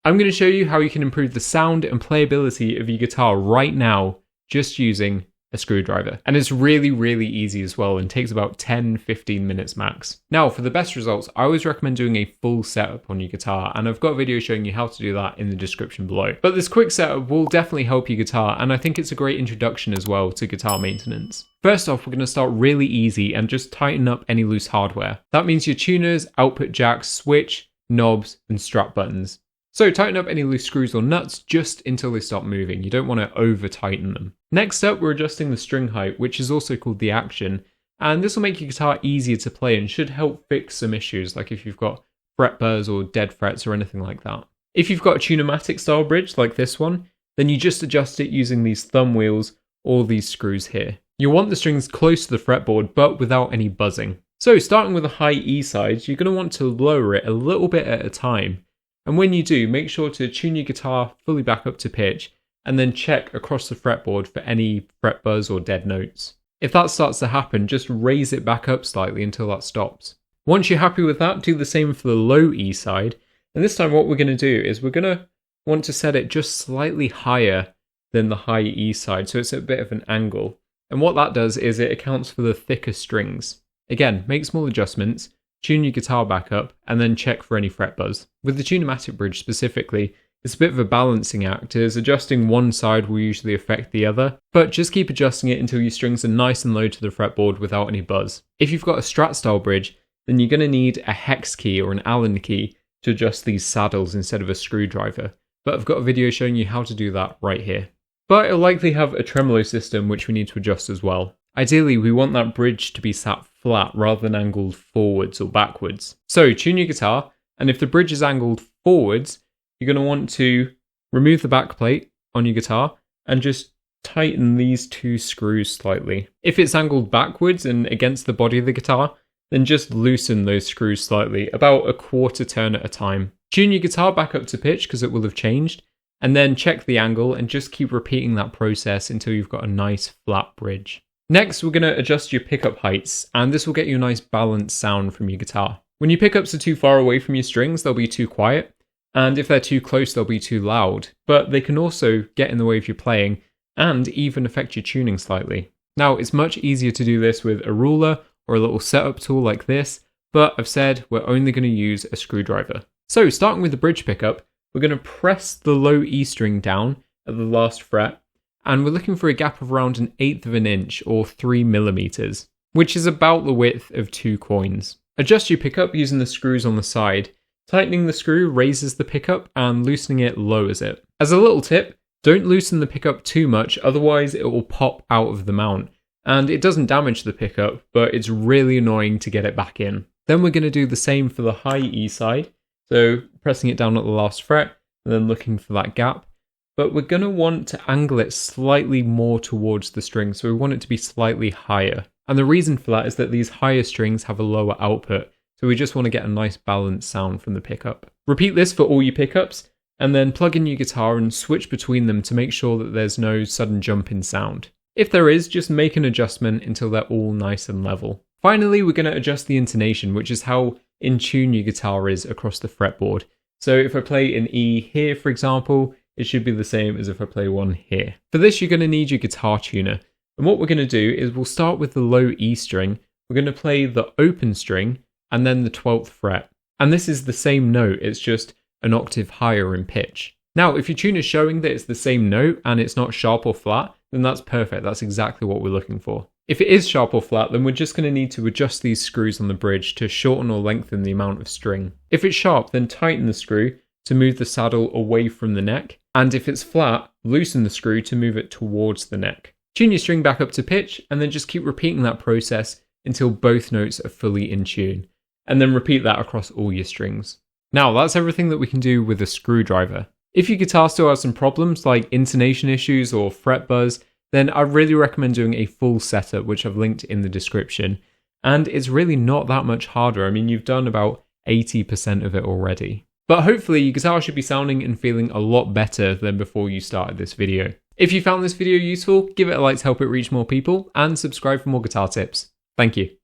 I'm going to show you how you can improve the sound and playability of your guitar right now just using a screwdriver. And it's really, really easy as well and takes about 10-15 minutes max. Now, for the best results, I always recommend doing a full setup on your guitar, and I've got a video showing you how to do that in the description below. But this quick setup will definitely help your guitar, and I think it's a great introduction as well to guitar maintenance. First off, we're going to start really easy and just tighten up any loose hardware. That means your tuners, output jacks, switch, knobs, and strap buttons. So tighten up any loose screws or nuts just until they stop moving. You don't want to over tighten them. Next up, we're adjusting the string height, which is also called the action. And this will make your guitar easier to play and should help fix some issues, like if you've got fret buzz or dead frets or anything like that. If you've got a tunematic style bridge like this one, then you just adjust it using these thumb wheels or these screws here. You want the strings close to the fretboard, but without any buzzing. So starting with a high E side, you're going to want to lower it a little bit at a time. And when you do, make sure to tune your guitar fully back up to pitch and then check across the fretboard for any fret buzz or dead notes. If that starts to happen, just raise it back up slightly until that stops. Once you're happy with that, do the same for the low E side. And this time what we're going to do is we're going to want to set it just slightly higher than the high E side, so it's at a bit of an angle. And what that does is it accounts for the thicker strings. Again, make small adjustments, tune your guitar back up, and then check for any fret buzz. With the tunematic bridge specifically, it's a bit of a balancing act, as adjusting one side will usually affect the other, but just keep adjusting it until your strings are nice and low to the fretboard without any buzz. If you've got a Strat style bridge, then you're going to need a hex key or an Allen key to adjust these saddles instead of a screwdriver, but I've got a video showing you how to do that right here. But it'll likely have a tremolo system which we need to adjust as well. Ideally, we want that bridge to be sat flat rather than angled forwards or backwards. So tune your guitar, and if the bridge is angled forwards, you're going to want to remove the back plate on your guitar and just tighten these two screws slightly. If it's angled backwards and against the body of the guitar, then just loosen those screws slightly, about a quarter turn at a time. Tune your guitar back up to pitch because it will have changed, and then check the angle and just keep repeating that process until you've got a nice flat bridge. Next, we're going to adjust your pickup heights, and this will get you a nice balanced sound from your guitar. When your pickups are too far away from your strings, they'll be too quiet, and if they're too close, they'll be too loud, but they can also get in the way of your playing and even affect your tuning slightly. Now, it's much easier to do this with a ruler or a little setup tool like this, but I've said we're only going to use a screwdriver. So, starting with the bridge pickup, we're going to press the low E string down at the last fret, and we're looking for a gap of around 1/8 of an inch or 3 millimeters, which is about the width of 2 coins. Adjust your pickup using the screws on the side. Tightening the screw raises the pickup and loosening it lowers it. As a little tip, don't loosen the pickup too much, otherwise it will pop out of the mount. And it doesn't damage the pickup, but it's really annoying to get it back in. Then we're going to do the same for the high E side. So pressing it down at the last fret and then looking for that gap. But we're going to want to angle it slightly more towards the string, so we want it to be slightly higher. And the reason for that is that these higher strings have a lower output, so we just want to get a nice balanced sound from the pickup. Repeat this for all your pickups, and then plug in your guitar and switch between them to make sure that there's no sudden jump in sound. If there is, just make an adjustment until they're all nice and level. Finally, we're going to adjust the intonation, which is how in tune your guitar is across the fretboard. So if I play an E here, for example, it should be the same as if I play one here. For this, you're going to need your guitar tuner. And what we're going to do is we'll start with the low E string. We're going to play the open string and then the 12th fret. And this is the same note, it's just an octave higher in pitch. Now, if your tuner is showing that it's the same note and it's not sharp or flat, then that's perfect. That's exactly what we're looking for. If it is sharp or flat, then we're just going to need to adjust these screws on the bridge to shorten or lengthen the amount of string. If it's sharp, then tighten the screw to move the saddle away from the neck. And if it's flat, loosen the screw to move it towards the neck. Tune your string back up to pitch and then just keep repeating that process until both notes are fully in tune. And then repeat that across all your strings. Now, that's everything that we can do with a screwdriver. If your guitar still has some problems like intonation issues or fret buzz, then I really recommend doing a full setup, which I've linked in the description. And it's really not that much harder. I mean, you've done about 80% of it already. But hopefully your guitar should be sounding and feeling a lot better than before you started this video. If you found this video useful, give it a like to help it reach more people and subscribe for more guitar tips. Thank you.